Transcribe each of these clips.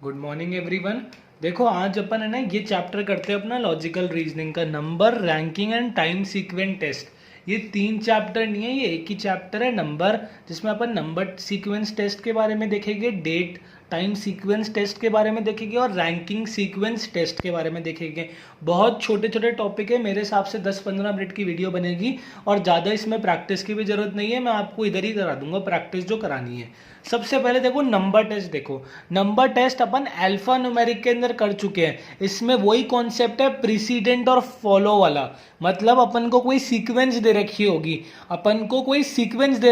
Good morning everyone. देखो आज अपन है ना ये चैप्टर करते हैं अपना लॉजिकल रीजनिंग का, number ranking and time sequence test. ये 3 चैप्टर नहीं है, ये एक ही चैप्टर है नंबर, जिसमें अपन नंबर सीक्वेंस टेस्ट के बारे में देखेंगे, डेट टाइम सीक्वेंस टेस्ट के बारे में देखेंगे और रैंकिंग सीक्वेंस टेस्ट के बारे में देखेंगे। बहुत छोटे छोटे टॉपिक है, मेरे हिसाब से 10-15 मिनट की वीडियो बनेगी और ज़्यादा इसमें प्रैक्टिस की भी ज़रूरत नहीं है, मैं आपको इधर ही करा दूंगा प्रैक्टिस जो करानी है। सबसे पहले देखो नंबर टेस्ट। देखो नंबर टेस्ट अपन अल्फा न्यूमेरिक के अंदर कर चुके हैं। इसमें वही कॉन्सेप्ट है प्रीसीडेंट और फॉलो वाला, मतलब अपन को कोई सीक्वेंस दे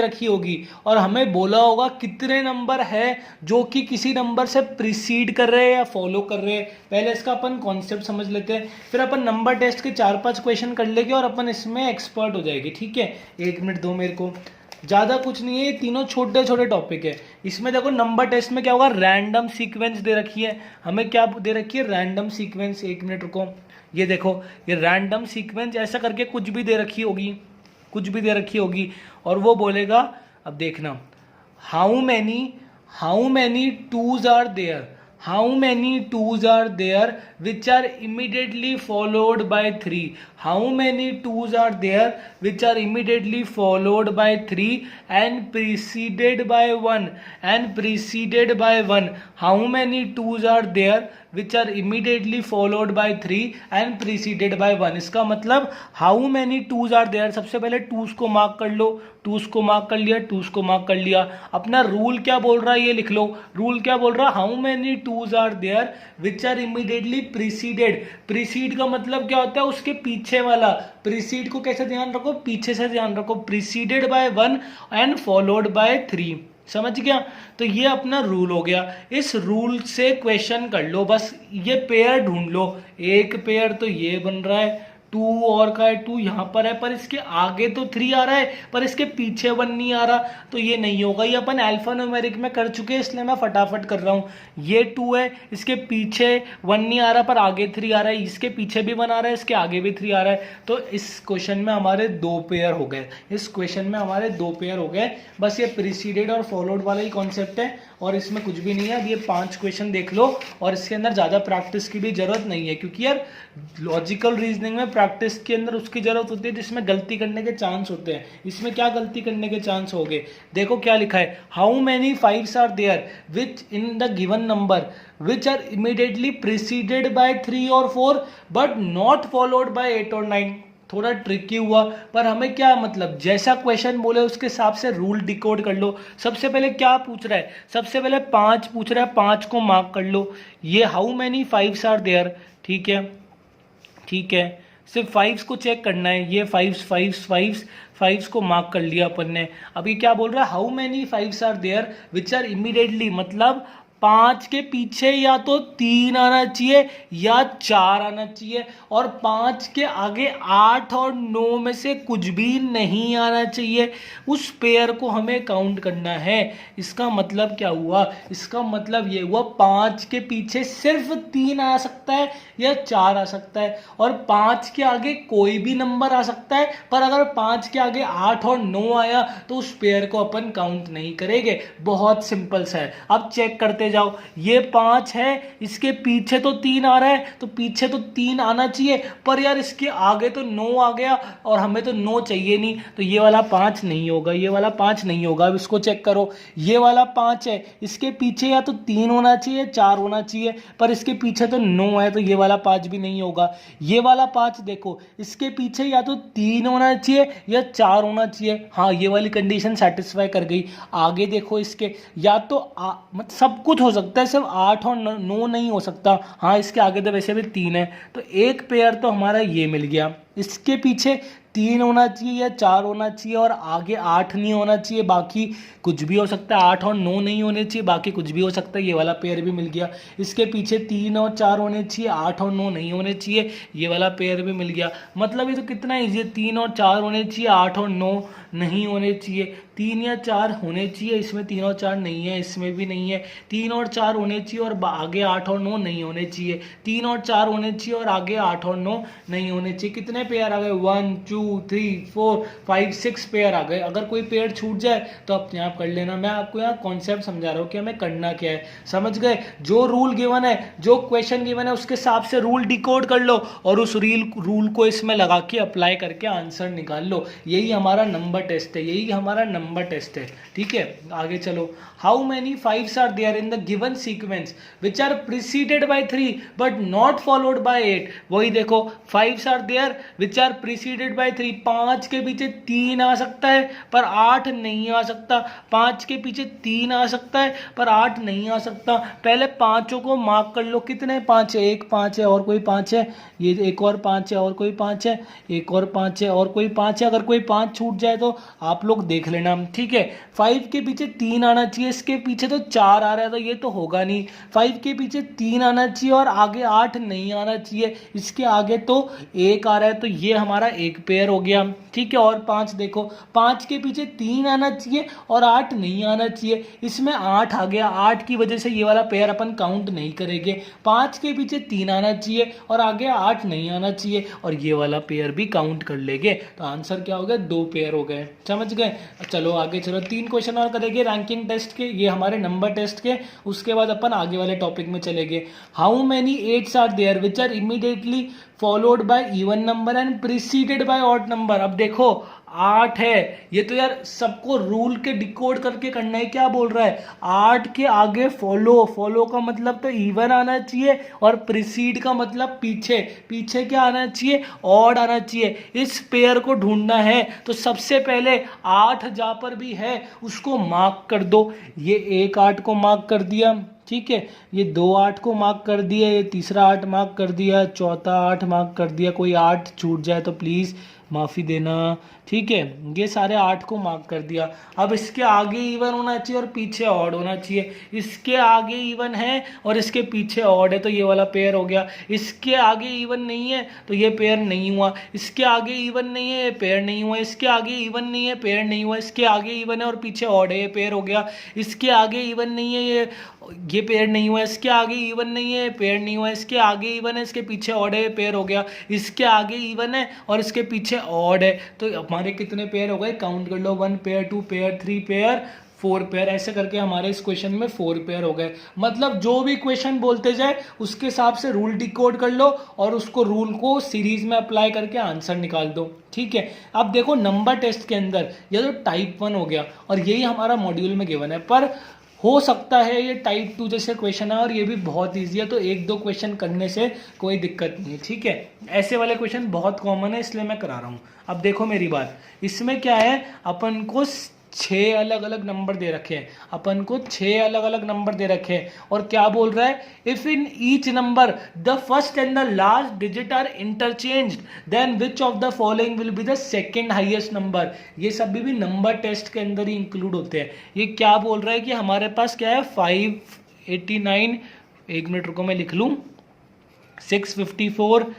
रखी होगी, और हमें बोला होगा कितने नंबर है जो कि किसी नंबर से प्रीसीड कर रहे हैं या फॉलो कर रहे हैं। पहले इसका अपन कॉन्सेप्ट समझ लेते हैं, फिर अपन नंबर टेस्ट के 4-5 क्वेश्चन कर लेंगे और अपन इसमें एक्सपर्ट हो जाएगी। ठीक है, 1 मिनट दो मेरे को, ज़्यादा कुछ नहीं है, ये तीनों छोटे छोटे टॉपिक है। इसमें देखो नंबर टेस्ट में क्या होगा, रैंडम सीक्वेंस दे रखी है, हमें क्या दे रखी है, रैंडम सीक्वेंस। 1 मिनट रुको, ये देखो ये रैंडम सीक्वेंस ऐसा करके कुछ भी दे रखी होगी, और वो बोलेगा, अब देखना, how many twos are there, which are immediately followed by 3. How many twos are there which are immediately followed by 3 and preceded by 1? How many twos are there which are immediately followed by 3 and preceded by 1? इसका मतलब how many twos are there, सबसे पहले twos को mark कर लो, twos को mark कर लिया। अपना रूल क्या बोल रहा है ये लिख लो, रूल क्या बोल रहा है, how many twos are there which are immediately preceded। Preceded का मतलब क्या होता है, उसके पीछे वाला। प्रीसीड को कैसे ध्यान रखो, पीछे से ध्यान रखो, preceded by 1 and followed by 3। समझ गया, तो ये अपना रूल हो गया। इस रूल से क्वेश्चन कर लो, बस ये पेयर ढूंढ लो। एक पेयर तो ये बन रहा है, 2 और का है, 2 यहाँ पर है, पर इसके आगे तो 3 आ रहा है, पर इसके पीछे 1 नहीं आ रहा, तो ये नहीं होगा। ये अपन अल्फा न्यूमेरिक में कर चुके हैं, इसलिए मैं फटाफट कर रहा हूँ। ये 2 है, इसके पीछे 1 नहीं आ रहा, पर आगे 3 आ रहा है, इसके पीछे भी 1 आ रहा है, इसके आगे भी 3 आ रहा है, तो इस क्वेश्चन में हमारे 2 पेयर हो गए। बस ये प्रीसीडेड और फॉलोड वाला ही कॉन्सेप्ट है और इसमें कुछ भी नहीं है। अब ये 5 क्वेश्चन देख लो और इसके अंदर ज़्यादा प्रैक्टिस की भी जरूरत नहीं है, क्योंकि यार लॉजिकल रीजनिंग में प्रैक्टिस के अंदर उसकी जरूरत होती है जिसमें गलती करने के चांस होते हैं। इसमें क्या गलती करने के चांस हो गए, देखो क्या लिखा है, how many 5s are there which in the given number which are immediately preceded by 3 और 4 बट नॉट फॉलोड बाय 8 और 9। थोड़ा ट्रिकी हुआ, पर हमें क्या मतलब, जैसा क्वेश्चन बोले उसके हिसाब से रूल डिकोड कर लो। सबसे पहले क्या पूछ रहा है, सबसे पहले 5 पूछ रहा है, 5 को मार्क कर लो। ये how many 5s are there, ठीक है, सिर्फ 5 को चेक करना है। ये 5 को मार्क कर लिया अपन ने। अब ये क्या बोल रहा है, how many 5s are there which are immediately, मतलब 5 के पीछे या तो 3 आना चाहिए या 4 आना चाहिए, और 5 के आगे 8 और 9 में से कुछ भी नहीं आना चाहिए। उस पेयर को हमें काउंट करना है। इसका मतलब क्या हुआ, इसका मतलब ये हुआ 5 के पीछे सिर्फ 3 आ सकता है या 4 आ सकता है, और 5 के आगे कोई भी नंबर आ सकता है, पर अगर 5 के आगे 8 और 9 आया तो उस पेयर को अपन काउंट नहीं करेंगे। बहुत सिंपल सा है। अब चेक करते जाओ, ये 5 है, इसके पीछे तो 3 आ रहा है, तो पीछे तो 3 आना चाहिए, पर यार इसके आगे तो 9 आ गया और हमें तो 9 चाहिए नहीं, तो ये वाला 5 नहीं होगा। अब इसको चेक करो, ये वाला 5 है, इसके पीछे या तो 3 होना चाहिए, 4 होना चाहिए, पर इसके पीछे तो 9 है, तो ये वाला 5 भी नहीं होगा। ये वाला 5 देखो, इसके पीछे या तो 3 होना चाहिए या 4 होना चाहिए, हाँ ये वाली कंडीशन सेटिस्फाई कर गई। आगे देखो, इसके या तो मतलब सब कुछ हो सकता है, सिर्फ 8 और 9 नहीं हो सकता। हाँ इसके आगे तो वैसे भी 3 है, तो एक पेयर तो हमारा ये मिल गया। इसके पीछे 3 होना चाहिए या 4 होना चाहिए और आगे 8 नहीं होना चाहिए, बाकी कुछ भी हो सकता है। 8 और 9 नहीं होने चाहिए, बाकी कुछ भी हो सकता है, ये वाला पेयर भी मिल गया। इसके पीछे 3 और 4 होने चाहिए, 8 और 9 नहीं होने चाहिए, ये वाला पेयर भी मिल गया। मतलब ये तो कितना ईजी है, 3 और 4 होने चाहिए, 8 और 9 नहीं होने चाहिए, 3 या 4 होने चाहिए, इसमें 3 और 4 नहीं है, इसमें भी नहीं है, 3 और 4 होने चाहिए और आगे 8 और 9 नहीं होने चाहिए, 3 और 4 होने चाहिए और आगे 8 और 9 नहीं होने चाहिए। कितने पेयर आ गए, 1 2 3 4 5 6 पेयर आ गए। अगर कोई पेयर छूट जाए तो अपने आप कर लेना, मैं आपको यहाँ कॉन्सेप्ट समझा रहा हूँ कि हमें करना क्या है, समझ गए। जो रूल गिवन है, जो क्वेश्चन गिवन है, उसके हिसाब से रूल डिकोड कर लो और उस रूल को इसमें लगा के अप्लाई करके आंसर निकाल लो। यही हमारा नंबर टेस्ट है, यही हमारा नंबर टेस्ट है, ठीक है। आगे चलो, how many fives are there in the given sequence which are preceded by 3 but not followed by 8। वही देखो, fives are there which are preceded by 3, 5 के पीछे 3 आ सकता है पर 8 नहीं आ सकता, 5 के पीछे 3 आ सकता है पर 8 नहीं आ सकता। पहले पांचों को मार्क कर लो, कितने 5 है, एक 5 है और कोई 5 है, ये एक और 5 है और कोई 5 है, एक और 5 है और कोई 5 है। अगर कोई 5 छूट जाए तो आप लोग देख लेना, ठीक है। 5 के पीछे 3 आना चाहिए, इसके पीछे तो 4 आ रहा है तो ये तो होगा नहीं। 5 के पीछे 3 आना चाहिए और आगे 8 नहीं आना चाहिए, इसके आगे तो 1 आ रहा है तो ये हमारा एक पेयर हो गया, ठीक है। और 5 देखो, 5 के पीछे 3 आना चाहिए और 8 नहीं आना चाहिए, इसमें 8 आ गया, 8 की वजह से ये वाला पेयर अपन काउंट नहीं करेंगे। 5 के पीछे 3 आना चाहिए और आगे 8 नहीं आना चाहिए और ये वाला पेयर भी काउंट कर लेंगे। तो आंसर क्या हो गया, 2 पेयर हो गए, समझ गए। चलो आगे चलो, 3 क्वेश्चन और करेंगे रैंकिंग टेस्ट के, ये हमारे नंबर टेस्ट के। उसके बाद अपन आगे वाले टॉपिक में चलेंगे। How many 8s are there which are immediately followed by even number and preceded by odd number. अब देखो 8 है, ये तो यार सबको रूल के डिकोड करके करना है। क्या बोल रहा है, 8 के आगे फॉलो का मतलब तो इवन आना चाहिए और प्रीसीड का मतलब पीछे, पीछे क्या आना चाहिए, ऑड आना चाहिए। इस पेयर को ढूंढना है तो सबसे पहले 8 जहां पर भी है उसको मार्क कर दो। ये एक 8 को मार्क कर दिया, ठीक है, ये 2 8 को मार्क कर दिया, ये तीसरा 8 मार्क कर दिया, चौथा 8 मार्क कर दिया। कोई 8 छूट जाए तो प्लीज़ माफ़ी देना, ठीक है। ये सारे 8 को मार्क कर दिया। अब इसके आगे इवन होना चाहिए और पीछे ऑड होना चाहिए। इसके आगे इवन है और इसके पीछे ऑड है तो ये वाला पेयर हो गया। इसके आगे इवन नहीं है तो ये पेयर नहीं हुआ, इसके आगे इवन नहीं है, ये पेयर नहीं हुआ, इसके आगे इवन नहीं है, पेयर नहीं हुआ, इसके आगे इवन है और पीछे ऑड है, ये पेयर हो गया। इसके आगे इवन नहीं है, ये पेयर नहीं हुआ, इसके आगे इवन नहीं है, पेयर नहीं हुआ, इसके आगे इवन है, इसके पीछे ऑड है, पेयर हो गया। इसके आगे इवन है और इसके पीछे ऑड है तो हमारे कितने पेयर हो गए, काउंट कर लो, 1 पेयर, 2 पेयर, 3 पेयर, 4 पेयर। ऐसे करके हमारे इस क्वेश्चन में 4 पेयर हो गए। मतलब जो भी क्वेश्चन बोलते जाए उसके हिसाब से रूल डिकोड कर लो और उसको रूल को सीरीज में अप्लाई करके आंसर निकाल दो, ठीक है। अब देखो नंबर टेस्ट के अंदर ये तो टाइप 1 हो गया और यही हमारा मॉड्यूल में गिवन है, पर हो सकता है ये टाइप 2 जैसे क्वेश्चन है और ये भी बहुत ईजी है तो 1-2 क्वेश्चन करने से कोई दिक्कत नहीं है, ठीक है। ऐसे वाले क्वेश्चन बहुत कॉमन है इसलिए मैं करा रहा हूँ। अब देखो मेरी बात, इसमें क्या है, अपन को 6 अलग अलग नंबर दे रखे हैं, अपन को 6 अलग अलग नंबर दे रखे हैं और क्या बोल रहा है, if in each number the first and the last digit are interchanged then which of the following will be the second highest number. ये सभी भी नंबर टेस्ट के अंदर ही इंक्लूड होते हैं। ये क्या बोल रहा है कि हमारे पास क्या है, 589, 1 मिनट रुको मैं लिख लूँ, 654,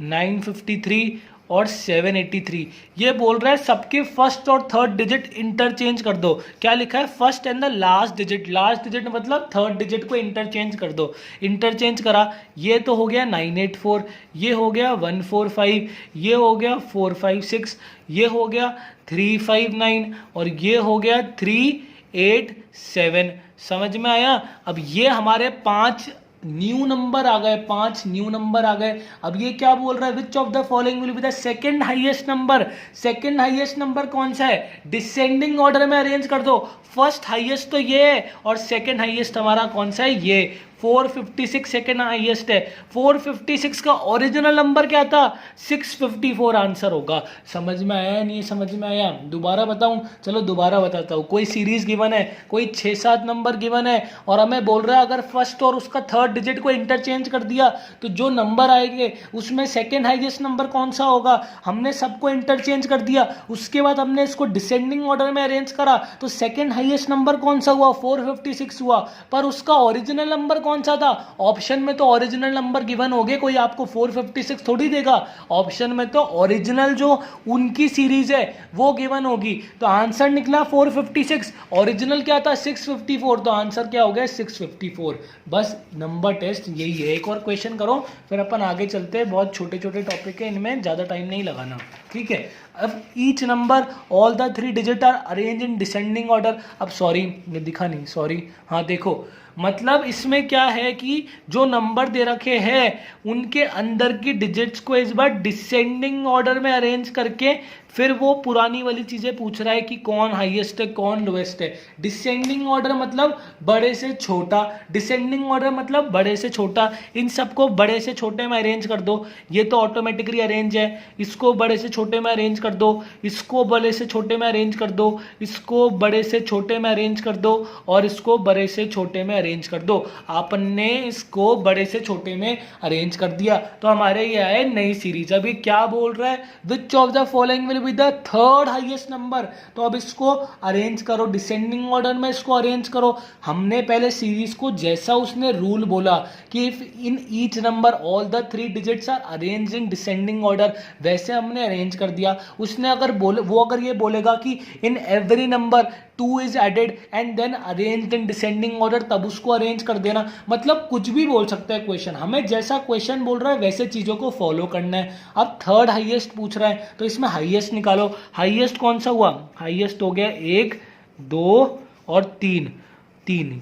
953 और 783। ये बोल रहा है सबके फर्स्ट और थर्ड डिजिट इंटरचेंज कर दो। क्या लिखा है, first and the last digit, last digit मतलब थर्ड डिजिट को इंटरचेंज कर दो। इंटरचेंज करा, ये तो हो गया 984, ये हो गया 145, ये हो गया 456, ये हो गया 359 और ये हो गया 387। समझ में आया। अब ये हमारे 5 न्यू नंबर आ गए, 5 न्यू नंबर आ गए। अब ये क्या बोल रहा है, विच of the following will be the second highest number. Second highest number कौन सा है, डिसेंडिंग ऑर्डर में अरेंज कर दो। फर्स्ट हाईएस्ट तो ये है और सेकंड हाईएस्ट हमारा कौन सा है, ये 456 सेकंड हाईएस्ट है। 456 का ओरिजिनल नंबर क्या था, 654 आंसर होगा। समझ में आया नहीं समझ में आया, दोबारा बताऊं, चलो दोबारा बताता हूं। कोई सीरीज गिवन है, कोई 6-7 नंबर गिवन है और हमें बोल रहा है अगर फर्स्ट और उसका थर्ड डिजिट को इंटरचेंज कर दिया तो जो नंबर आएंगे उसमें सेकंड हाईएस्ट नंबर कौन सा होगा। हमने सबको इंटरचेंज कर दिया, उसके बाद हमने इसको डिसेंडिंग ऑर्डर में अरेंज करा तो सेकंड हाईएस्ट नंबर कौन सा हुआ, 456 हुआ, पर उसका ओरिजिनल नंबर कौन सा था? ऑप्शन में तो ओरिजिनल नंबर गिवन हो गए, कोई आपको 456 थोड़ी देगा। ऑप्शन में तो ओरिजिनल जो उनकी सीरीज है वो गिवन होगी, तो आंसर निकला 456, ओरिजिनल क्या था 654, तो आंसर क्या हो गया 654। बस नंबर टेस्ट यही है। एक और क्वेश्चन करो फिर अपन आगे चलते हैं, बहुत छोटे छोटे टॉपिक है, इनमें ज़्यादा टाइम नहीं लगाना, ठीक है। अब each number all the 3 digit are arrange in descending order. अब सॉरी ये दिखा नहीं, सॉरी, हाँ देखो, मतलब इसमें क्या है कि जो नंबर दे रखे हैं उनके अंदर की डिजिट्स को इस बार डिसेंडिंग ऑर्डर में अरेंज करके फिर वो पुरानी वाली चीज़ें पूछ रहा है कि कौन हाईएस्ट है कौन लोएस्ट है। डिसेंडिंग ऑर्डर मतलब बड़े से छोटा, डिसेंडिंग ऑर्डर मतलब बड़े से छोटा। इन सबको बड़े से छोटे में अरेंज कर दो, ये तो ऑटोमेटिकली अरेंज है। इसको बड़े से छोटे में अरेंज कर दो, इसको बड़े से छोटे में अरेंज कर दो, इसको बड़े से छोटे में अरेंज कर दो, और इसको बड़े से छोटे में अरेंज कर दो। आपने इसको बड़े से छोटे में अरेंज कर दिया तो हमारे ये आए नई सीरीज। अभी क्या बोल रहा है, विच of the following will be the third highest number. तो अब इसको अरेंज करो, डिसेंडिंग ऑर्डर में इसको अरेंज करो। हमने पहले सीरीज को जैसा उसने रूल बोला कि if in each number all the 3 digits are arrange in descending order, वैसे हमने अरेंज कर दिया। उसने अगर अगर ये बोलेगा कि in every number 2 is added and then arranged in descending order, तब उसको अरेंज कर देना। मतलब कुछ भी बोल सकता है क्वेश्चन, हमें जैसा क्वेश्चन बोल रहा है वैसे चीजों को फॉलो करना है। अब थर्ड हाईएस्ट पूछ रहा है तो इसमें हाईएस्ट निकालो। हाईएस्ट कौन सा हुआ? हाईएस्ट हो गया 1 2 और 3,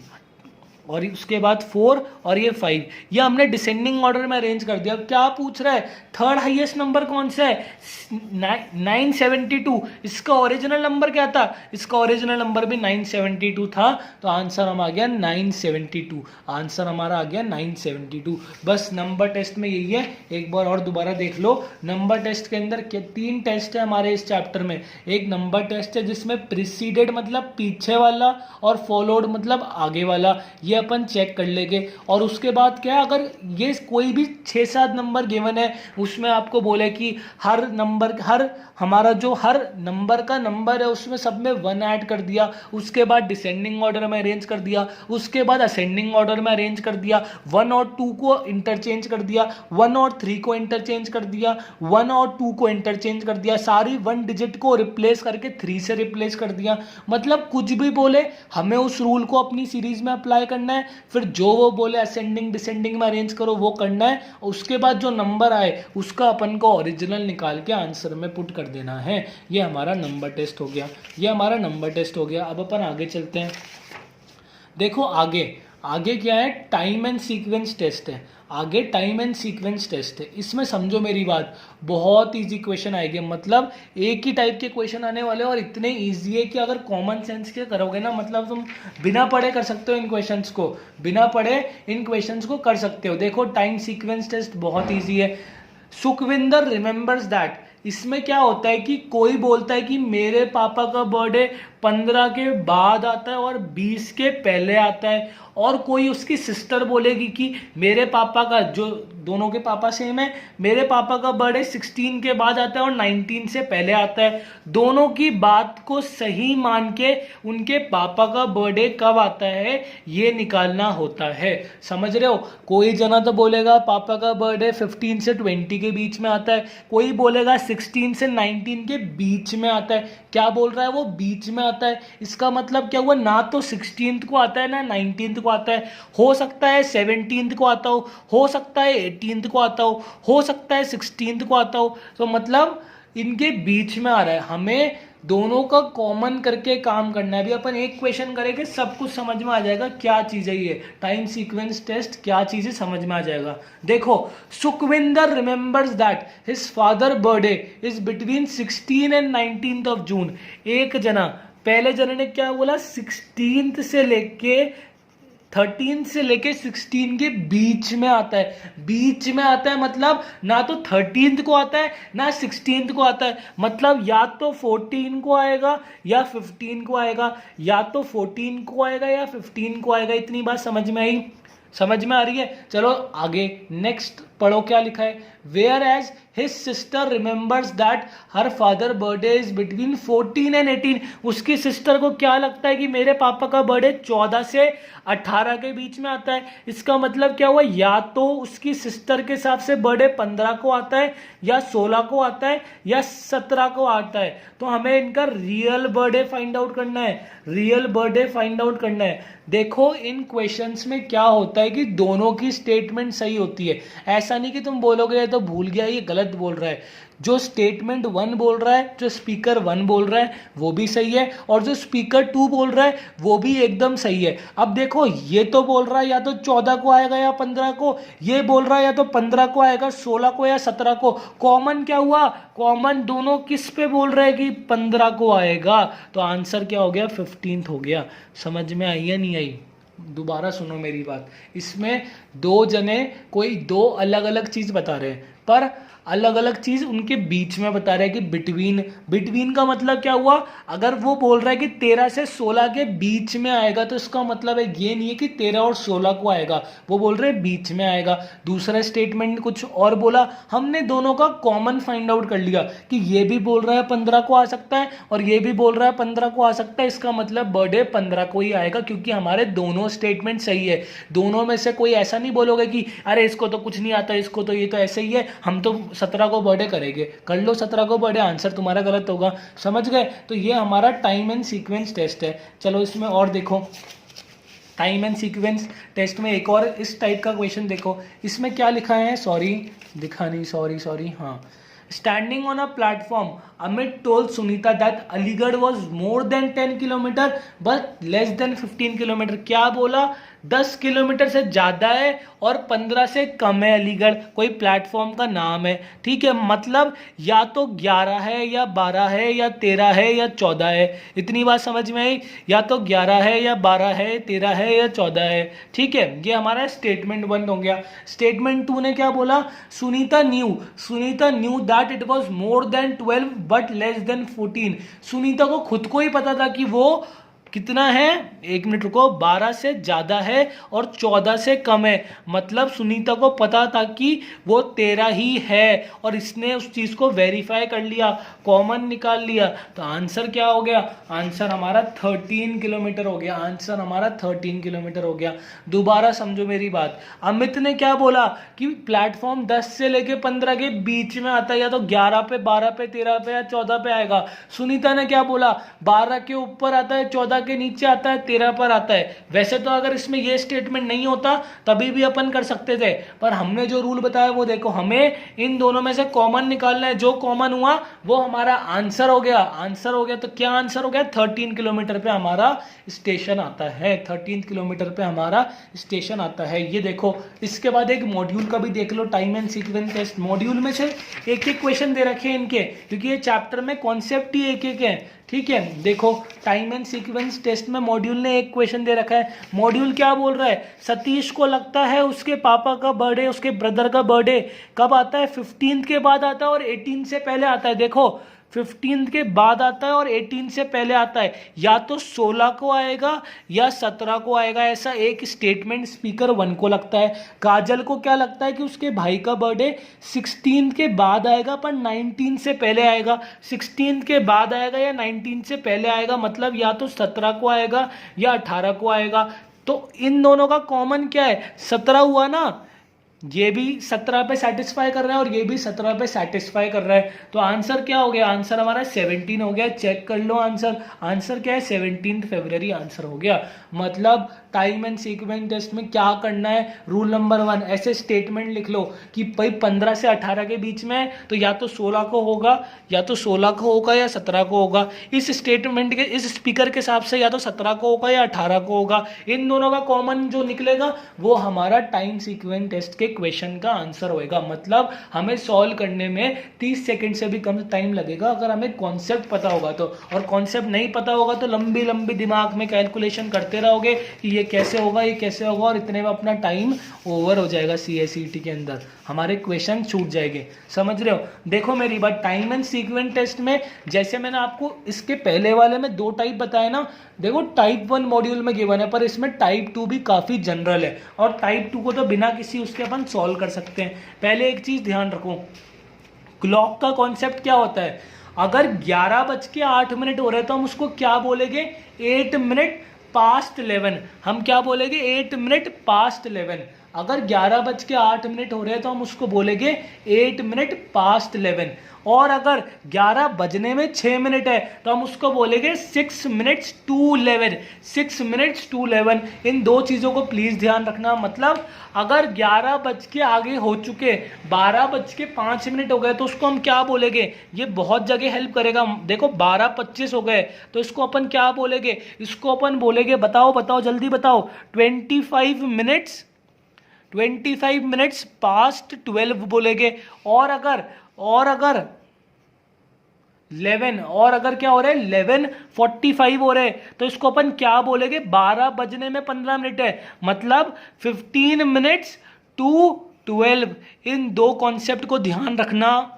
और उसके बाद 4 और ये 5। ये हमने डिसेंडिंग ऑर्डर में अरेंज कर दिया। अब क्या पूछ रहा है, थर्ड हाईएस्ट नंबर कौन सा है? 972। इसका ओरिजिनल नंबर क्या था? इसका ओरिजिनल नंबर भी 972 था, तो आंसर हम आ गया 972। आंसर हमारा आ गया 972। बस नंबर टेस्ट में यही है, एक बार और दोबारा देख लो। नंबर टेस्ट के अंदर 3 टेस्ट है हमारे इस चैप्टर में। एक नंबर टेस्ट है जिसमें प्रीसीडेड मतलब पीछे वाला और फॉलोड मतलब आगे वाला, ये अपन चेक कर लेंगे। और उसके बाद क्या है, अगर ये कोई भी 6-7 नंबर गिवन है उसमें आपको बोले कि हर हमारा जो हर नंबर का नंबर है उसमें सब में 1 ऐड कर दिया, उसके बाद डिसेंडिंग ऑर्डर में अरेंज कर दिया, उसके बाद असेंडिंग ऑर्डर में अरेंज कर दिया, 1 और 2 को इंटरचेंज कर दिया, 1 और 3 को इंटरचेंज कर दिया, 1 और 2 को इंटरचेंज कर दिया, सारी 1 डिजिट को रिप्लेस करके 3 से रिप्लेस कर दिया। मतलब कुछ भी बोले हमें उस रूल को अपनी सीरीज में अप्लाई करना है, फिर जो वो बोले असेंडिंग डिसेंडिंग में अरेंज करो वो करना है, उसके बाद जो नंबर आए उसका अपन को ओरिजिनल निकाल के आंसर में पुट कर देना है। ये हमारा नंबर टेस्ट हो गया, ये हमारा नंबर टेस्ट हो गया। अब अपन आगे चलते हैं। देखो आगे क्या है, टाइम एंड सीक्वेंस टेस्ट है। आगे टाइम एंड सीक्वेंस टेस्ट है। इसमें समझो मेरी बात, बहुत इजी क्वेश्चन आएंगे, मतलब एक ही टाइप के क्वेश्चन आने वाले और इतने इजी है कि अगर कॉमन सेंस के करोगे ना, मतलब तुम बिना पढ़े कर सकते हो इन क्वेश्चंस को, बिना पढ़े इन क्वेश्चंस को कर सकते हो। देखो टाइम सीक्वेंस टेस्ट बहुत इजी है। सुखविंदर रिमेंबर्स दैट, इसमें क्या होता है कि कोई बोलता है कि मेरे पापा का बर्थडे 15 के बाद आता है और 20 के पहले आता है, और कोई उसकी सिस्टर बोलेगी कि मेरे पापा का, जो दोनों के पापा सेम है, मेरे पापा का बर्थडे 16 के बाद आता है और 19 से पहले आता है। दोनों की बात को सही मान के उनके पापा का बर्थडे कब आता है ये निकालना होता है। समझ रहे हो? कोई जना तो बोलेगा पापा का बर्थडे 15 से 20 के बीच में आता है, कोई बोलेगा 16 से 19 के बीच में आता है। क्या बोल रहा है वो? बीच में आता है। इसका मतलब क्या हुआ, ना तो 16th को आता है ना 19th को आता है। हो सकता है 17th को आता हो सकता है 18th को आता हो सकता है 16th को आता हो, तो मतलब इनके बीच में आ रहा है। हमें दोनों का कॉमन करके काम करना है। अभी अपन एक क्वेश्चन करेंगे, सब कुछ समझ में आ जाएगा क्या चीज है ये टाइम सीक्वेंस टेस्ट, क्या चीज है समझ में आ जाएगा। देखो, Sukhwinder remembers that his father birthday is between 16 and 19th of June. एक जना, पहले जने ने क्या बोला, 16th से लेके 13 से लेके 16 के बीच में आता है। बीच में आता है मतलब ना तो 13th को आता है ना 16th को आता है, मतलब या तो 14 को आएगा या 15 को आएगा, या तो 14 को आएगा या 15 को आएगा। इतनी बात समझ में आई? समझ में आ रही है? चलो आगे नेक्स्ट पढ़ो क्या लिखा है। Whereas his sister remembers that her father birthday is between 14 and 18। उसकी सिस्टर को क्या लगता है कि मेरे पापा का बर्थडे 14 से 18 के बीच में आता है। इसका मतलब क्या हुआ, या तो उसकी सिस्टर के हिसाब से बर्थडे 15 को आता है, या 16 को आता है, या 17 को आता है। तो हमें इनका रियल बर्थडे फाइंड आउट करना है, रियल बर्थडे फाइंड आउट करना है। देखो इन क्वेश्चंस में क्या होता है कि दोनों की स्टेटमेंट सही होती है। ऐसा नहीं कि तुम बोलोगे ये तो भूल गया, ये गलत बोल रहा है। जो स्टेटमेंट 1 बोल रहा है, जो स्पीकर 1 बोल रहा है वो भी सही है, और जो स्पीकर 2 बोल रहा है वो भी एकदम सही है। अब देखो ये तो बोल रहा है या तो 14 को आएगा या 15 को, ये बोल रहा है या तो 15 को आएगा, 16 को या 17 को। कॉमन क्या हुआ, कॉमन दोनों किस पे बोल रहे हैं कि 15 को आएगा, तो आंसर क्या हो गया, 15th हो गया। समझ में आई या नहीं आई? दोबारा सुनो मेरी बात। इसमें दो जने कोई दो अलग अलग चीज बता रहे हैं, पर अलग अलग चीज उनके बीच में बता रहे हैं कि बिटवीन। बिटवीन का मतलब क्या हुआ, अगर वो बोल रहा है कि 13 से 16 के बीच में आएगा तो इसका मतलब है ये नहीं है कि 13 और 16 को आएगा, वो बोल रहे हैं बीच में आएगा। दूसरा स्टेटमेंट कुछ और बोला, हमने दोनों का कॉमन फाइंड आउट कर लिया कि ये भी बोल रहा है 15 को आ सकता है और ये भी बोल रहा है 15 को आ सकता है। इसका मतलब बर्थडे 15 को ही आएगा, क्योंकि हमारे दोनों स्टेटमेंट सही है। दोनों में से कोई ऐसा नहीं बोलोगे कि अरे इसको तो कुछ नहीं आता, इसको तो ये तो ऐसे ही है, हम तो 17 को बर्थडे करेंगे। कर लो 17 को बर्थडे, आंसर तुम्हारा गलत होगा। समझ गए? तो ये हमारा टाइम एंड सीक्वेंस टेस्ट है। चलो इसमें और देखो, टाइम एंड सीक्वेंस टेस्ट में एक और इस टाइप का क्वेश्चन देखो। इसमें क्या लिखा है, सॉरी दिखा नहीं, सॉरी हाँ। Standing on a platform Amit told Sunita that Aligarh was more than 10 kilometre but less than 15 kilometre. क्या बोला, 10 किलोमीटर से ज़्यादा है और 15 से कम है अलीगढ़। कोई प्लेटफॉर्म का नाम है, ठीक है। मतलब या तो 11 है या 12 है या 13 है या 14 है। इतनी बात समझ में आई? या तो 11 है या 12 है, 13 है या 14 है, ठीक है। ये हमारा स्टेटमेंट 1 हो गया। स्टेटमेंट 2 ने क्या बोला, Sunita knew that it was more than 12 but less than 14। Sunita को खुद को ही पता था कि वो कितना है, 1 मिनट रुको, 12 से ज़्यादा है और 14 से कम है। मतलब सुनीता को पता था कि वो 13 ही है और इसने उस चीज़ को वेरीफाई कर लिया, कॉमन निकाल लिया। तो आंसर क्या हो गया, आंसर हमारा 13 किलोमीटर हो गया। आंसर हमारा 13 किलोमीटर हो गया। दोबारा समझो मेरी बात। अमित ने क्या बोला कि प्लेटफॉर्म 10 से लेके 15 के बीच में आता है, या तो 11 पे, 12 पे, 13 पे या 14 पे आएगा। सुनीता ने क्या बोला, 12 के ऊपर आता है, 14 के नीचे आता है, 13 पर आता है। वैसे तो अगर इसमें ये स्टेटमेंट नहीं होता तभी भी अपन कर सकते थे, पर हमने जो रूल बताया वो देखो, हमें इन दोनों में से कॉमन निकालना है। जो कॉमन हुआ वो हमारा आंसर हो गया। आंसर हो गया तो क्या आंसर हो गया, 13 किलोमीटर पे हमारा स्टेशन आता है। 13 किलोमीटर पे हमारा स्टेशन आता है। ये देखो, इसके बाद एक मॉड्यूल का भी देख लो, time and sequence test. Module में से एक एक क्वेश्चन दे रखे हैं इनके, क्योंकि ये चैप्टर में कॉन्सेप्ट ही एक एक है, ठीक है। देखो टाइम एंड सीक्वेंस टेस्ट में मॉड्यूल ने एक क्वेश्चन दे रखा है। मॉड्यूल क्या बोल रहा है, सतीश को लगता है उसके पापा का बर्थडे, उसके ब्रदर का बर्थडे कब आता है, 15 के बाद आता है और 18 से पहले आता है। देखो 15 के बाद आता है और 18 से पहले आता है। या तो 16 को आएगा या 17 को आएगा, ऐसा एक स्टेटमेंट स्पीकर 1 को लगता है। काजल को क्या लगता है कि उसके भाई का बर्थडे 16 के बाद आएगा पर 19 से पहले आएगा। 16 के बाद आएगा या 19 से पहले आएगा, मतलब या तो 17 को आएगा या 18 को आएगा। तो इन दोनों का कॉमन क्या है, 17 हुआ ना। ये भी 17 पे सेटिस्फाई कर रहा है और ये भी 17 पे सेटिस्फाई कर रहा है। तो आंसर क्या हो गया, आंसर हमारा 17 हो गया। चेक कर लो आंसर, आंसर क्या है, 17 फरवरी आंसर हो गया। मतलब टाइम एंड सीक्वेंस टेस्ट में क्या करना है, रूल नंबर 1, ऐसे स्टेटमेंट लिख लो कि भाई 15 से 18 के बीच में है तो या तो 16 को होगा, या तो 16 को होगा या 17 को होगा। इस स्टेटमेंट के, इस स्पीकर के हिसाब से या तो 17 को होगा या 18 को होगा। इन दोनों का कॉमन जो निकलेगा वो हमारा टाइम सीक्वेंस टेस्ट के क्वेश्चन का आंसर होएगा। मतलब हमें सॉल्व करने में 30 सेकंड से भी कम टाइम लगेगा अगर हमें कॉन्सेप्ट पता होगा तो। और कॉन्सेप्ट नहीं पता होगा तो लंबी लंबी दिमाग में कैलकुलेशन करते रहोगे कि ये कैसे होगा, ये कैसे होगा, और इतने में अपना टाइम ओवर हो जाएगा CSET के अंदर, हमारे क्वेश्चन छूट जाएंगे। समझ रहे हो? देखो मेरी बात, टाइम एंड सीक्वेंस टेस्ट में जैसे मैंने आपको इसके पहले वाले में 2 टाइप बताया ना, देखो टाइप 1 मॉड्यूल में गिवन है, पर इसमें टाइप 2 भी काफ़ी जनरल है, और टाइप 2 को तो बिना किसी उसके अपन सॉल्व कर सकते हैं। पहले एक चीज़ ध्यान रखो, क्लॉक का कॉन्सेप्ट क्या होता है, अगर 11:08 हो रहे तो हम उसको क्या बोलेंगे, 8 मिनट पास्ट 11। हम क्या बोलेंगे, 8 मिनट पास्ट 11। अगर 11:08 हो रहे हैं तो हम उसको बोलेंगे 8 मिनट पास्ट 11। और अगर 11 बजने में 6 मिनट है तो हम उसको बोलेंगे 6 मिनट्स टू 11। 6 minutes to 11। इन 2 चीज़ों को प्लीज़ ध्यान रखना। मतलब अगर 11 बज के आगे हो चुके, 12:05 हो गए तो उसको हम क्या बोलेंगे, ये बहुत जगह हेल्प करेगा। देखो 12:25 हो गए तो इसको अपन क्या बोलेंगे, इसको अपन बोलेंगे, बताओ बताओ जल्दी बताओ, 25 मिनट्स पास्ट 12 बोलेंगे। और अगर 11, और अगर क्या हो रहा है 11:45 हो रहे हैं तो इसको अपन क्या बोलेंगे, 12 बजने में 15 मिनट है, मतलब 15 मिनट्स टू 12। इन 2 कॉन्सेप्ट को ध्यान रखना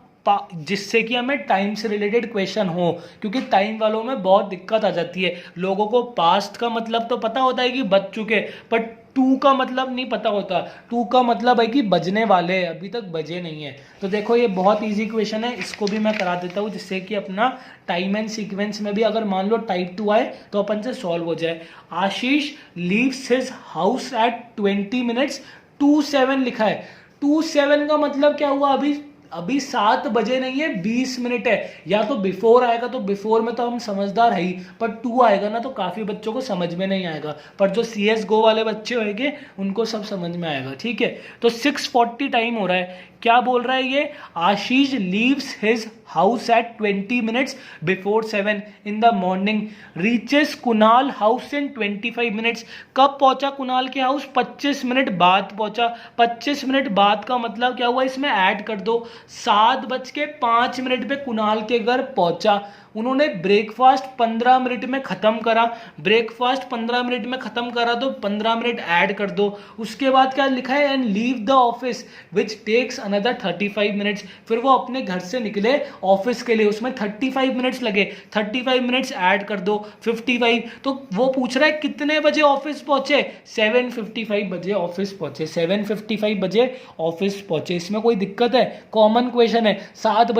जिससे कि हमें टाइम से रिलेटेड क्वेश्चन हो, क्योंकि टाइम वालों में बहुत दिक्कत आ जाती है। लोगों को पास्ट का मतलब तो पता होता है कि बज चुके, पर टू का मतलब नहीं पता होता। टू का मतलब है कि बजने वाले, अभी तक बजे नहीं है। तो देखो ये बहुत इजी क्वेश्चन है, इसको भी मैं करा देता हूँ जिससे कि अपना टाइम एंड सीक्वेंस में भी अगर मान लो टाइप 2 आए तो अपन से सॉल्व हो जाए। Ashish leaves his house at 20 minutes to 7 लिखा है। 2:07 का मतलब क्या हुआ, अभी 7 बजे नहीं है, 20 मिनट है। या तो बिफोर आएगा तो बिफोर में तो हम समझदार है ही, पर 2 आएगा ना तो काफ़ी बच्चों को समझ में नहीं आएगा, पर जो CSGO वाले बच्चे होंगे उनको सब समझ में आएगा। ठीक है, तो 6:40 टाइम हो रहा है। क्या बोल रहा है ये, Ashish leaves his house at 20 minutes before 7 in the morning, reaches Kunal house in 25 minutes. कब पहुंचा कुणाल के हाउस, 25 मिनट बाद पहुंचा। 25 मिनट बाद का मतलब क्या हुआ, इसमें ऐड कर दो, 7:05 पे कुणाल के घर पहुंचा। उन्होंने ब्रेकफास्ट 15 मिनट में खत्म करा, ब्रेकफास्ट 15 मिनट में खत्म करा तो 15 मिनट ऐड कर दो। उसके बाद क्या लिखा है, and leave the office which takes another 35 minutes. फिर वो अपने घर से निकले ऑफिस के लिए, उसमें 35 मिनट्स लगे, 35 मिनट्स ऐड कर दो 55। तो वो पूछ रहा है कितने बजे ऑफिस पहुंचे, 7:55 बजे ऑफिस पहुंचे, 7:55 बजे ऑफिस पहुंचे। इसमें कोई दिक्कत है, कॉमन क्वेश्चन है। 7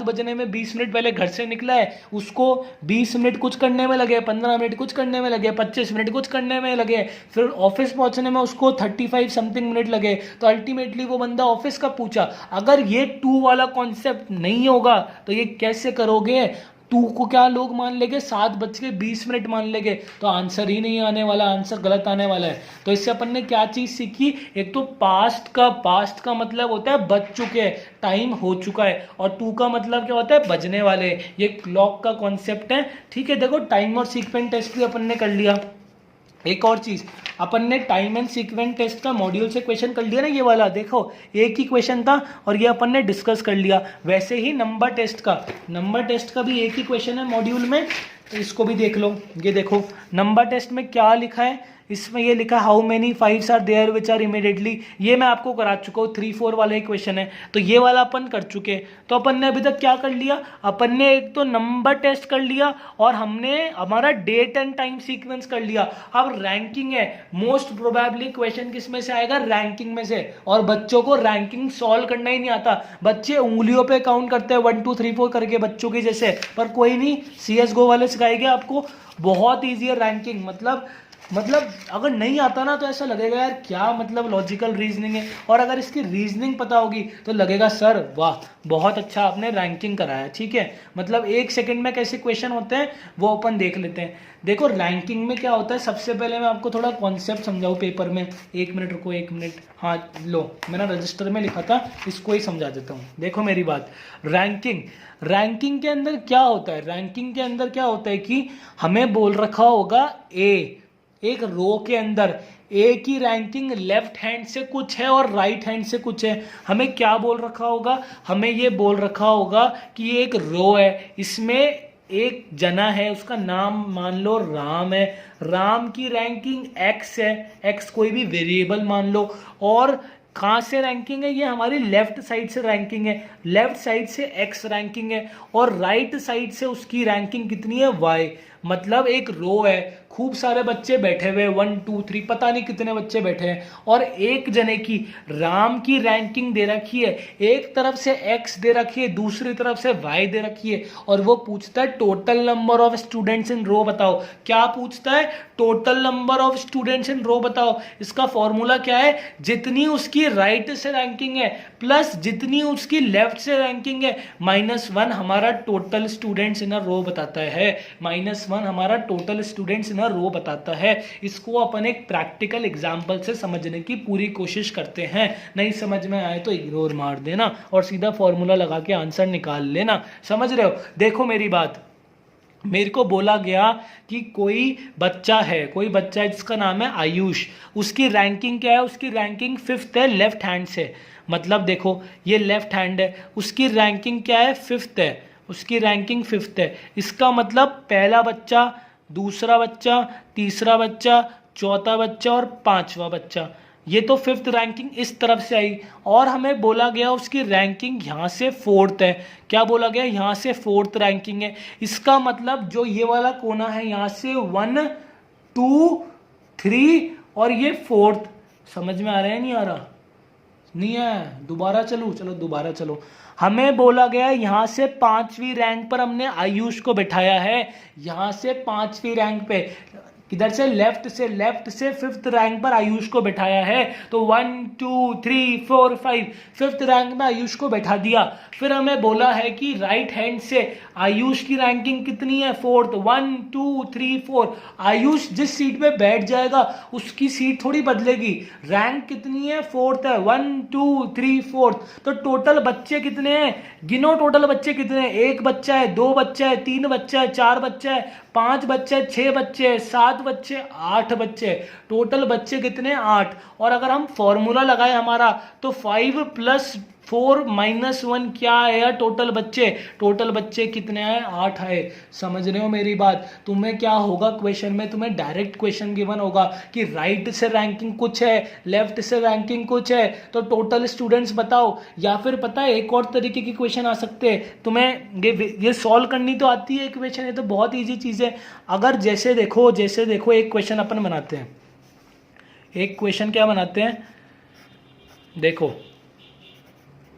बजने में 20 मिनट पहले घर से निकला है, उसको 20 मिनट कुछ करने में लगे, 15 मिनट कुछ करने में लगे, 25 मिनट कुछ करने में लगे, फिर ऑफिस पहुंचने में उसको 35 समथिंग मिनट लगे। तो अल्टीमेटली वो बंदा ऑफिस का पूछा। अगर ये 2 वाला कॉन्सेप्ट नहीं होगा तो ये कैसे करोगे, 2 को क्या लोग मान लेंगे, 7:20 मान लेंगे, तो आंसर ही नहीं आने वाला, आंसर गलत आने वाला है। तो इससे अपन ने क्या चीज सीखी, एक तो पास्ट का मतलब होता है बज चुके हैं, टाइम हो चुका है, और 2 का मतलब क्या होता है, बजने वाले। ये क्लॉक का कॉन्सेप्ट है। ठीक है, देखो टाइम और सीक्वेंस टेस्ट भी अपन ने कर लिया। एक और चीज, अपन ने टाइम एंड सीक्वेंस टेस्ट का मॉड्यूल से क्वेश्चन कर लिया ना, ये वाला देखो एक ही क्वेश्चन था और ये अपन ने डिस्कस कर लिया। वैसे ही नंबर टेस्ट का भी एक ही क्वेश्चन है मॉड्यूल में, तो इसको भी देख लो। ये देखो नंबर टेस्ट में क्या लिखा है, इसमें ये लिखा how many 5s are there which are immediately. ये मैं आपको करा चुका हूँ, 3-4 वाला ही क्वेश्चन है, तो ये वाला अपन कर चुके। तो अपन ने अभी तक क्या कर लिया, अपन ने एक तो नंबर टेस्ट कर लिया और हमने हमारा डेट एंड टाइम सीक्वेंस कर लिया। अब रैंकिंग है, मोस्ट प्रोबेबली क्वेश्चन किस में से आएगा, रैंकिंग में से। और बच्चों को रैंकिंग सॉल्व करना ही नहीं आता, बच्चे उंगलियों पे काउंट करते हैं 1 2 3 4 करके बच्चों की जैसे। पर कोई नहीं, CSGO वाले सिखाएंगे आपको, बहुत ईजी है रैंकिंग। मतलब अगर नहीं आता ना तो ऐसा लगेगा यार क्या मतलब लॉजिकल रीजनिंग है, और अगर इसकी रीजनिंग पता होगी तो लगेगा सर वाह बहुत अच्छा आपने रैंकिंग कराया। ठीक है, मतलब 1 सेकंड में कैसे क्वेश्चन होते हैं वो अपन देख लेते हैं। देखो रैंकिंग में क्या होता है, सबसे पहले मैं आपको थोड़ा कॉन्सेप्ट समझाऊँ पेपर में। 1 मिनट रुको, 1 मिनट। हाँ लो, मैंने रजिस्टर में लिखा था, इसको ही समझा देता हूँ। देखो मेरी बात, रैंकिंग के अंदर क्या होता है, रैंकिंग के अंदर क्या होता है कि हमें बोल रखा होगा एक रो के अंदर ए की रैंकिंग लेफ्ट हैंड से कुछ है और राइट हैंड से कुछ है। हमें क्या बोल रखा होगा, हमें ये बोल रखा होगा कि ये एक रो है, इसमें एक जना है, उसका नाम मान लो राम है, राम की रैंकिंग एक्स है, एक्स कोई भी वेरिएबल मान लो, और कहाँ से रैंकिंग है, ये हमारी लेफ्ट साइड से रैंकिंग है, लेफ्ट साइड से एक्स रैंकिंग है, और राइट साइड से उसकी रैंकिंग कितनी है, वाई। मतलब एक रो है, खूब सारे बच्चे बैठे हुए, 1 2 3 पता नहीं कितने बच्चे बैठे हैं, और एक जने की राम की रैंकिंग दे रखी है, एक तरफ से एक्स दे रखी है, दूसरी तरफ से वाई दे रखी है, और वो पूछता है total number of students in row बताओ। क्या पूछता है, total number of students in row बताओ। इसका फॉर्मूला क्या है, जितनी उसकी राइट से रैंकिंग है प्लस जितनी उसकी लेफ्ट से रैंकिंग है, -1 हमारा टोटल स्टूडेंट्स इन अ रो बताता है, -1 हमारा टोटल स्टूडेंट्स इन अ रो बताता है। इसको अपन एक प्रैक्टिकल एग्जांपल से समझने की पूरी कोशिश करते हैं, नहीं समझ में आए तो इग्नोर मार देना और सीधा फॉर्मूला लगा के आंसर निकाल लेना। समझ रहे हो, देखो मेरी बात, मेरे को बोला गया कि कोई बच्चा है जिसका नाम है आयुष, उसकी रैंकिंग क्या है, उसकी रैंकिंग 5th है लेफ्ट हैंड से। मतलब देखो ये लेफ्ट हैंड है, उसकी रैंकिंग क्या है, 5th है, उसकी रैंकिंग 5th है। इसका मतलब पहला बच्चा, दूसरा बच्चा, तीसरा बच्चा, चौथा बच्चा और पांचवा बच्चा, ये तो 5th रैंकिंग इस तरफ से आई, और हमें बोला गया उसकी रैंकिंग यहाँ से 4th है। क्या बोला गया, यहाँ से 4th रैंकिंग है। इसका मतलब जो ये वाला कोना है, यहाँ से 1 2 3 और ये 4th। समझ में आ रहा है, नहीं आ रहा, नहीं है, दोबारा चलो दोबारा चलो। हमें बोला गया यहाँ से 5वीं रैंक पर हमने आयुष को बिठाया है, यहाँ से 5वीं रैंक पे, इधर से लेफ्ट से 5th रैंक पर आयुष को बिठाया है। तो 1 2 3 4 5 5th रैंक में आयुष को बैठा दिया। फिर हमें बोला है कि राइट हैंड से आयुष की रैंकिंग कितनी है, 4th, 1 2 3 4। आयुष जिस सीट पे बैठ जाएगा उसकी सीट थोड़ी बदलेगी, रैंक कितनी है, 4th है, 1 2 3 4। तो टोटल बच्चे कितने हैं, गिनो टोटल बच्चे कितने हैं, 1 बच्चा है, 2 बच्चा है, 3 बच्चा है, 4 बच्चा है, 5 बच्चे, 6 बच्चे, 7 बच्चे, 8 बच्चे, टोटल बच्चे कितने, 8। और अगर हम फॉर्मूला लगाए हमारा, तो 5 + 4 - 1 क्या आया, टोटल बच्चे कितने आए, 8 आए। समझ रहे हो मेरी बात। तुम्हें क्या होगा, क्वेश्चन में तुम्हें डायरेक्ट क्वेश्चन गिवन होगा कि राइट से रैंकिंग कुछ है, लेफ्ट से रैंकिंग कुछ है, तो टोटल स्टूडेंट्स बताओ। या फिर पता है एक और तरीके की क्वेश्चन आ सकते हैं, तुम्हें ये सॉल्व करनी तो आती है इक्वेशन, ये तो बहुत ईजी चीज़ है। अगर जैसे देखो एक क्वेश्चन अपन बनाते हैं, एक क्वेश्चन क्या बनाते हैं, देखो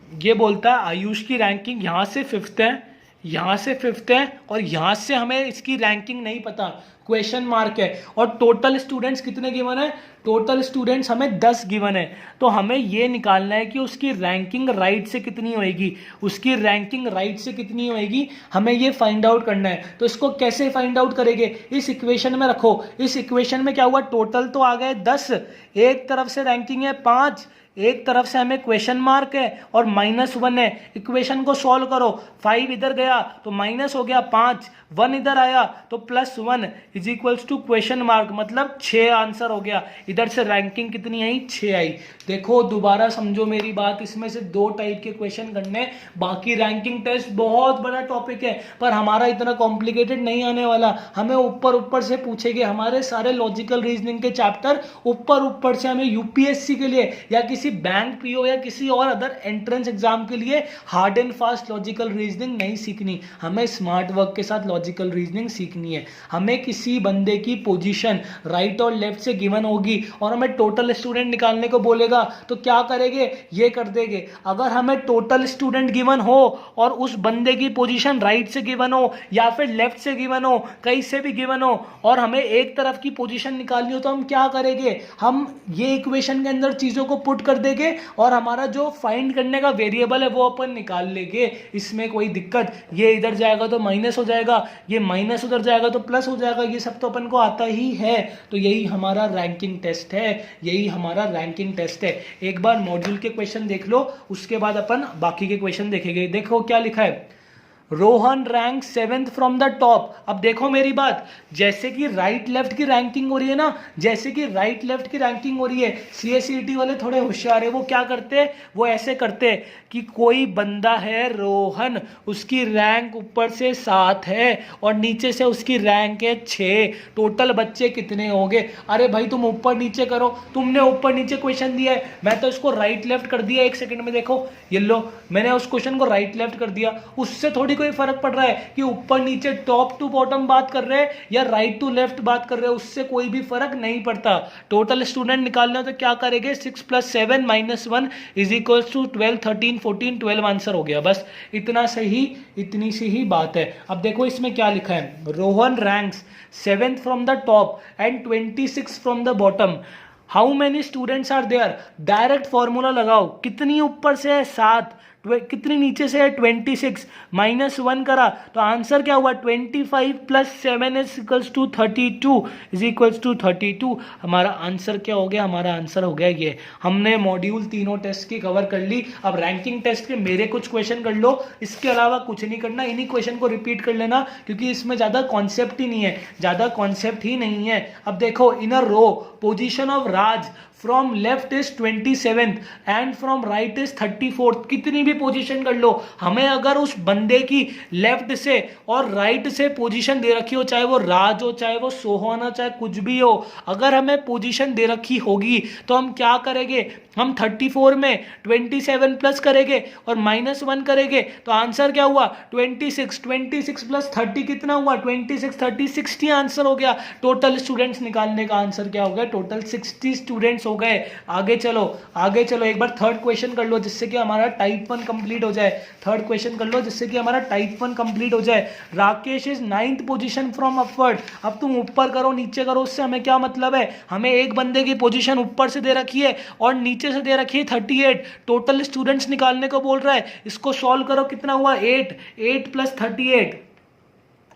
ये बोलता है आयुष की रैंकिंग यहाँ से 5th है, यहाँ से 5th है, और यहाँ से हमें इसकी रैंकिंग नहीं पता, क्वेश्चन मार्क है। और टोटल स्टूडेंट्स कितने गिवन है, टोटल स्टूडेंट्स हमें 10 गिवन है। तो हमें ये निकालना है कि उसकी रैंकिंग राइट से कितनी होएगी, उसकी रैंकिंग राइट से कितनी होएगी, हमें ये फाइंड आउट करना है। तो इसको कैसे फाइंड आउट करेंगे, इस इक्वेशन में रखो। इस इक्वेशन में क्या हुआ, टोटल तो आ गए 10, एक तरफ से रैंकिंग है 5, एक तरफ से हमें क्वेश्चन मार्क है और -1 है। इक्वेशन को सॉल्व करो, 5 इधर गया तो माइनस हो गया 5, 1 इधर आया तो +1 = क्वेश्चन मार्क, मतलब 6 आंसर हो गया। इधर से रैंकिंग कितनी आई, 6 आई। देखो दोबारा समझो मेरी बात, इसमें से 2 टाइप के क्वेश्चन करने, बाकी रैंकिंग टेस्ट बहुत बड़ा टॉपिक है, पर हमारा इतना कॉम्प्लिकेटेड नहीं आने वाला। हमें ऊपर से पूछेंगे, हमारे सारे लॉजिकल रीजनिंग के चैप्टर ऊपर से हमें यूपीएससी के लिए या किसी बैंक पीओ या किसी और अदर एंट्रेंस एग्जाम के लिए hard and fast logical reasoning नहीं सीखनी, हमें स्मार्ट वर्क के साथ लॉजिकल रीजनिंग सीखनी है। हमें किसी बंदे की पोजीशन राइट और लेफ्ट से गिवन होगी और हमें टोटल स्टूडेंट निकालने को बोलेगा, तो क्या करेंगे, ये कर देंगे। अगर हमें टोटल स्टूडेंट गिवन हो और उस बंदे की पोजीशन राइट से गिवन हो या फिर लेफ्ट से गिवन हो, कहीं से भी गिवन हो, और हमें एक तरफ की पोजीशन निकालनी हो, तो हम क्या करेंगे, हम ये इक्वेशन के अंदर चीजों को पुट कर देंगे और हमारा जो फाइंड करने का वेरिएबल है वो अपन निकाल लेंगे। इसमें कोई दिक्कत, ये इधर जाएगा तो माइनस हो जाएगा, ये माइनस उधर जाएगा तो प्लस हो जाएगा, ये सब तो अपन को आता ही है। तो यही हमारा रैंकिंग टेस्ट है, यही हमारा रैंकिंग टेस्ट है। एक बार मॉड्यूल के क्वेश्चन देख लो, उसके बाद अपन बाकी के क्वेश्चन देखेंगे। देखो क्या लिखा है, Rohan rank 7th from the top. अब देखो मेरी बात, जैसे कि राइट लेफ्ट की रैंकिंग हो रही है ना, जैसे कि राइट लेफ्ट की रैंकिंग हो रही है, सीएसईटी वाले थोड़े होशियार है, वो क्या करते हैं, वो ऐसे करते हैं कि कोई बंदा है रोहन, उसकी रैंक ऊपर से 7 है और नीचे से उसकी रैंक है 6, टोटल बच्चे कितने होंगे? अरे भाई तुम ऊपर नीचे करो, तुमने ऊपर नीचे क्वेश्चन दिया है, मैं तो इसको राइट लेफ्ट कर दिया, एक सेकंड में देखो ये लो, मैंने उस क्वेश्चन को राइट लेफ्ट कर दिया, उससे थोड़ी कोई फर्क पड़ रहा है कि ऊपर नीचे टॉप टू बॉटम बात कर रहे हैं या राइट टू लेफ्ट बात कर रहे हैं, उससे कोई भी फर्क नहीं पड़ता। टोटल स्टूडेंट निकालना तो क्या करेंगे, 6 + 7 - 1 = 12, 13, 14, 12 आंसर हो गया। बस इतना सही, इतनी सी ही बात है। अब देखो इसमें क्या लिखा है, Rohan ranks 7th from the top and 26 from the bottom, how many students are there. Direct formula लगाओ, कितनी ऊपर से है 7, कितनी नीचे से है 26, -1 करा तो आंसर क्या हुआ, 25 + 7 = 32 हमारा आंसर क्या हो गया, हमारा आंसर हो गया ये। हमने मॉड्यूल तीनों टेस्ट की कवर कर ली। अब रैंकिंग टेस्ट के मेरे कुछ क्वेश्चन कर लो, इसके अलावा कुछ नहीं करना, इन्हीं क्वेश्चन को रिपीट कर लेना क्योंकि इसमें ज़्यादा कॉन्सेप्ट ही नहीं है, ज़्यादा कॉन्सेप्ट ही नहीं है। अब देखो, inner row position of Raj from left is 27th and from right is 34th, कितनी भी पोजीशन कर लो, हमें अगर उस बंदे की लेफ्ट से और राइट से पोजीशन दे रखी हो, चाहे वो राज हो, चाहे वो सोहन हो, चाहे कुछ भी हो, अगर हमें पोजीशन दे रखी होगी तो हम क्या करेंगे, हम 34 में 27 प्लस करेंगे और -1 करेंगे तो आंसर क्या हुआ, 26 + 30 कितना हुआ, 26, 30, 60 आंसर हो गया। टोटल स्टूडेंट्स निकालने का आंसर क्या हो गया, टोटल 60 स्टूडेंट्स हो गए। आगे चलो, आगे चलो, एक बार थर्ड क्वेश्चन कर लो जिससे कि हमारा टाइप 1 कंप्लीट हो जाए। थर्ड क्वेश्चन कर लो जिससे कि हमारा टाइप 1 कंप्लीट हो जाए। Rakesh is 9th position from upward. अब तुम ऊपर करो नीचे करो, उससे हमें क्या मतलब है, हमें एक बंदे की पोजीशन ऊपर से दे रखी है और नीचे से दे रखी है 38, टोटल स्टूडेंट्स निकालने को बोल रहा है। इसको सॉल्व करो, कितना हुआ, 8 + 38,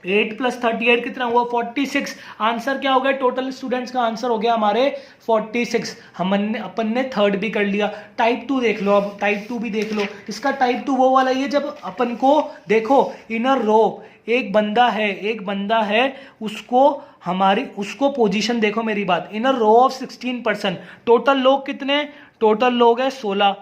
8 + 38 कितना हुआ, 46। आंसर क्या हो गया, टोटल स्टूडेंट्स का आंसर हो गया हमारे 46। अपन ने थर्ड भी कर लिया। टाइप 2 देख लो, अब टाइप 2 भी देख लो। इसका टाइप 2 वो वाला ही है जब अपन को देखो इनर रो, एक बंदा है उसको पोजीशन देखो, मेरी बात, इनर रो ऑफ 16%, टोटल लोग कितने, टोटल लोग है 16,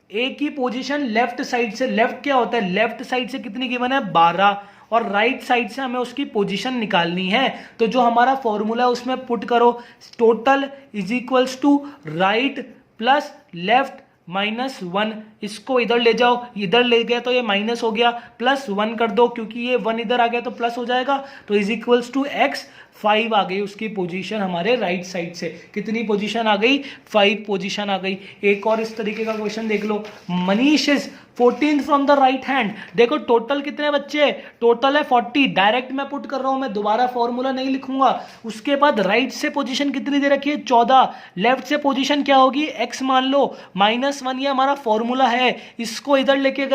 एक ही पोजीशन लेफ्ट साइड से, लेफ्ट क्या होता है, लेफ्ट साइड से कितनी गिवन है 12 और राइट साइड से हमें उसकी पोजीशन निकालनी है। तो जो हमारा फॉर्मूला है उसमें पुट करो, टोटल = राइट प्लस लेफ्ट -1, इसको इधर ले जाओ, इधर ले गया तो ये माइनस हो गया, +1 कर दो क्योंकि ये 1 इधर आ गया तो प्लस हो जाएगा, तो = x, 5 आ गई उसकी पोजीशन हमारे राइट साइड से। कितनी पोजीशन आ गई, 5 पोजीशन आ गई। एक और इस तरीके का क्वेश्चन देख लो, Manish is 14th from the right hand. देखो टोटल कितने बच्चे, टोटल है 40, डायरेक्ट मैं पुट कर रहा हूं, मैं दोबारा फॉर्मूला नहीं लिखूंगा। उसके बाद राइट से पोजीशन कितनी दे रखी है 14, लेफ्ट से पोजीशन क्या होगी, x मान लो, -1 ये हमारा फॉर्मूला है। इसको इधर लेके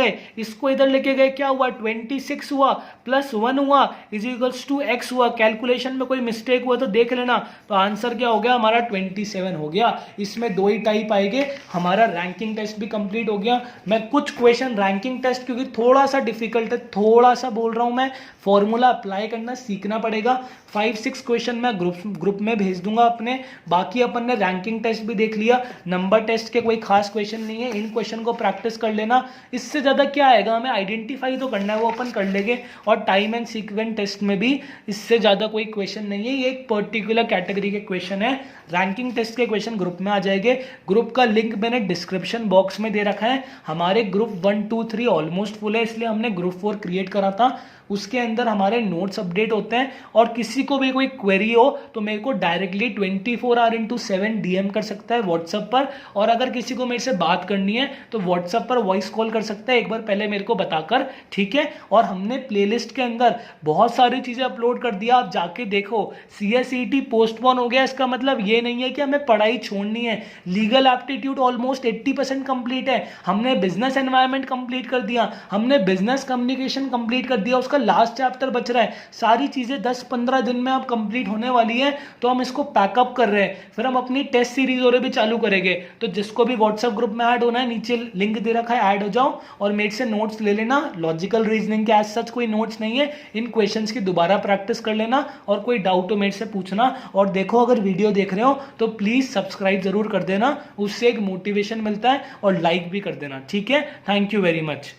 गए, क्या हुआ, 26 हुआ, +1 हुआ, = x हुआ। कैलकुलेशन में कोई मिस्टेक हुआ तो देख लेना। तो आंसर क्या हो गया हमारा, 27 हो गया। इसमें 2 ही टाइप आएंगे। हमारा रैंकिंग टेस्ट भी कंप्लीट हो गया। मैं कुछ क्वेश्चन रैंकिंग टेस्ट क्योंकि थोड़ा सा डिफिकल्ट है, थोड़ा सा बोल रहा हूं मैं, फॉर्मूला अप्लाई करना सीखना पड़ेगा। 5-6 क्वेश्चन मैं ग्रुप में भेज दूंगा अपने। बाकी अपन ने रैंकिंग टेस्ट भी देख लिया, नंबर टेस्ट के कोई खास क्वेश्चन नहीं है, इन क्वेश्चन को प्रैक्टिस कर लेना। इससे ज्यादा क्या आएगा, हमें आइडेंटिफाई तो करना है, वो अपन कर लेंगे। और टाइम एंड सीक्वेंस टेस्ट में भी इससे ज्यादा कोई क्वेश्चन नहीं है, ये एक पर्टिकुलर कैटेगरी के क्वेश्चन है। रैंकिंग टेस्ट के क्वेश्चन ग्रुप में आ जाएंगे। ग्रुप का लिंक मैंने डिस्क्रिप्शन बॉक्स में दे रखा है। हमारे ग्रुप 1, 2, 3 ऑलमोस्ट फुल है, इसलिए हमने ग्रुप 4 क्रिएट करा था। उसके अंदर हमारे नोट्स अपडेट होते हैं और किसी को भी कोई क्वेरी हो तो मेरे को डायरेक्टली 24h/7 डीएम कर सकता है व्हाट्सएप पर। और अगर किसी को मेरे से बात करनी है तो व्हाट्सएप पर वॉइस कॉल कर सकता है, एक बार पहले मेरे को बताकर, ठीक है। और हमने प्लेलिस्ट के अंदर बहुत सारी चीजें अपलोड कर दिया, आप जाके देखो। CSET पोस्टपोन हो गया, इसका मतलब ये नहीं है कि हमें पढ़ाई छोड़नी है। लीगल एप्टीट्यूड ऑलमोस्ट 80% कंप्लीट है, हमने बिजनेस एनवायरनमेंट कंप्लीट कर दिया, हमने बिजनेस कम्युनिकेशन कंप्लीट कर दिया, उसका लास्ट चैप्टर बच रहा है, सारी चीजें 10-15 दिन में अब कंप्लीट होने वाली है, तो हम इसको पैकअप कर रहे हैं, फिर हम अपनी टेस्ट सीरीज और भी चालू करेंगे। तो जिसको भी व्हाट्सएप ग्रुप में ऐड होना है, नीचे लिंक दे रखा है, ऐड हो जाओ और मेरे से नोट्स ले लेना। लॉजिकल रीजनिंग के एज सच कोई नोट्स नहीं है, इन क्वेश्चंस की दोबारा प्रैक्टिस कर लेना और कोई डाउट हो मेरे से पूछना। और देखो, अगर वीडियो देख रहे हो तो प्लीज सब्सक्राइब जरूर कर देना, उससे एक मोटिवेशन मिलता है, और लाइक भी कर देना। ठीक है, थैंक यू वेरी मच।